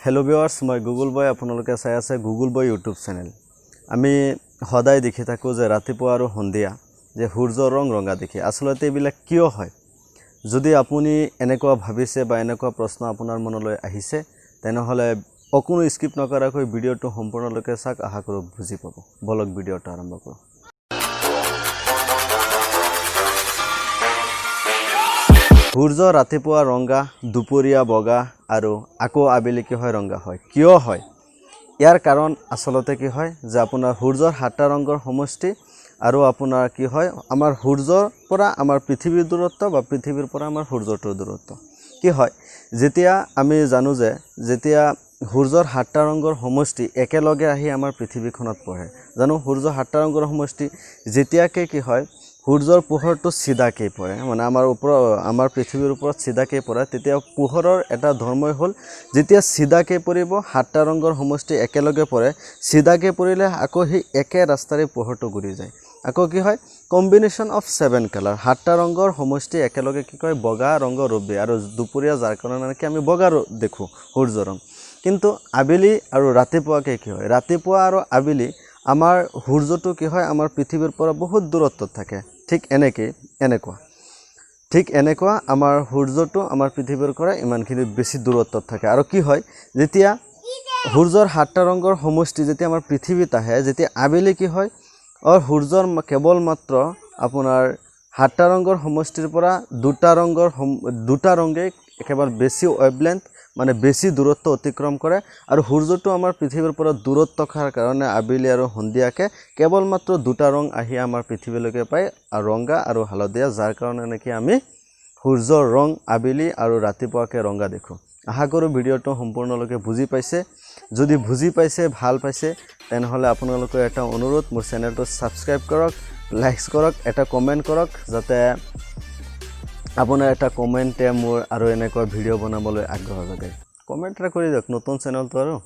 hello viewers মই Google বয় আপোনালোকে চাই আছে গুগল বয় ইউটিউব চ্যানেল আমি সদায় দেখি থাকো যে ৰাতিপুৱা আৰু সন্ধিয়া যে সূৰ্যৰ ৰং ৰঙা দেখি আসলতে এইবিলাক কিয় হয় যদি আপুনি এনেকুৱা ভাবিছে বা এনেকুৱা প্ৰশ্ন আপোনাৰ মনলৈ আহিছে তেনেহলে অকনো স্কিপ নকৰাকৈ ভিডিওটো সম্পূৰ্ণলৈকে চাওক আশা কৰো বুজি পাব বলক ভিডিওটো আৰম্ভ কৰো সূৰ্য ৰাতিপুৱা ৰঙা দুপৰীয়া বগা আৰু আকৌ আবেলি কি হয় ৰঙা হয় কিয় হয় ইয়াৰ কাৰণ আসলতে কি হয় যে আপোনাৰ সূৰ্যৰ সাতটা ৰঙৰ সমষ্টি আৰু আপোনাৰ কি হয় আমাৰ সূৰ্যৰ পৰা আমাৰ পৃথিৱীৰ দূৰত্ব বা পৃথিৱীৰ পৰা আমাৰ সূৰ্যটোৰ দূৰত্ব কি হয় যেতিয়া আমি জানো যে যেতিয়া সূৰ্যৰ সাতটা ৰঙৰ সমষ্টি একেলগে আহি আমাৰ পৃথিৱীখনত পৰে জানো সূৰ্যৰ সাতটা ৰঙৰ সমষ্টি যেতিয়াকে কি হয় সূৰ্যৰ পোহৰটো সিধাকে পৰে মানে আমাৰ পৃথিৱীৰ ওপৰত সিধাকে পৰে তেতিয়া পোহৰৰ এটা ধৰ্মই হ'ল যেতিয়া সিধাকে পৰিব সাতটা ৰঙৰ সমষ্টি একেলগে পৰে সিধাকে পৰিলে আকৌ সেই একে ৰাস্তাৰে পোহৰটো ঘূৰি যায় আকৌ কি হয় কম্বিনেশন অফ 7 কালাৰ সাতটা ৰঙৰ সমষ্টি একেলগে কি কয় বগা ৰঙৰ ৰূপ দিয়ে আৰু দুপৰীয়া যাৰ কাৰণে কি আমি বগা দেখো সূৰ্য ৰং কিন্তু আবেলি আৰু ৰাতিপুৱাকে কি হয় ৰাতিপুৱা আৰু আবেলি আমাৰ সূৰ্যটো কি হয় আমাৰ পৃথিৱীৰ পৰা বহুত দূৰত্বত থাকে ঠিক এনেকুৱা আমাৰ সূৰ্যটো আমাৰ পৃথিৱীৰ পৰা ইমানখিনি বেছি দূৰত্বত থাকে আৰু কি হয় যেতিয়া সূৰ্যৰ সাতটা ৰঙৰ সমষ্টি যেতিয়া আমাৰ পৃথিৱীত আহে যেতিয়া আবেলি কি হয় সূৰ্যৰ কেৱল মাত্ৰ আপোনাৰ সাতটা ৰঙৰ সমষ্টিৰ পৰা দুটা ৰঙে একেবাৰে বেছি ৱেভলেন্থ মানে বেছি দূৰত্ব অতিক্ৰম কৰে আৰু সূৰ্যটো আমাৰ পৃথিৱীৰ পৰা দূৰত থকাৰ কাৰণে আবেলি আৰু সন্ধিয়াকে কেৱল মাত্ৰ দুটা ৰং আহি আমাৰ পৃথিৱীলৈকে পায় আৰু ৰঙা আৰু হালধীয়া যাৰ কাৰণে নেকি আমি সূৰ্যৰ ৰং আবেলি আৰু ৰাতিপুৱাকে ৰঙা দেখো আশা কৰো ভিডিওটো সম্পূৰ্ণলৈকে বুজি পাইছে যদি বুজি পাইছে ভাল পাইছে তেনেহলে আপোনালোকৰ এটা অনুৰোধ মোৰ চেনেলটো সাবস্ক্ৰাইব কৰক লাইক কৰক এটা কমেন্ট কৰক যাতে আপোনাৰ এটা কমেন্টে মোৰ আৰু এনেকুৱা ভিডিও বনাবলৈ আগ্ৰহ জাগে কমেন্ট কৰি দিয়ক নতুন চেনেলটো আৰু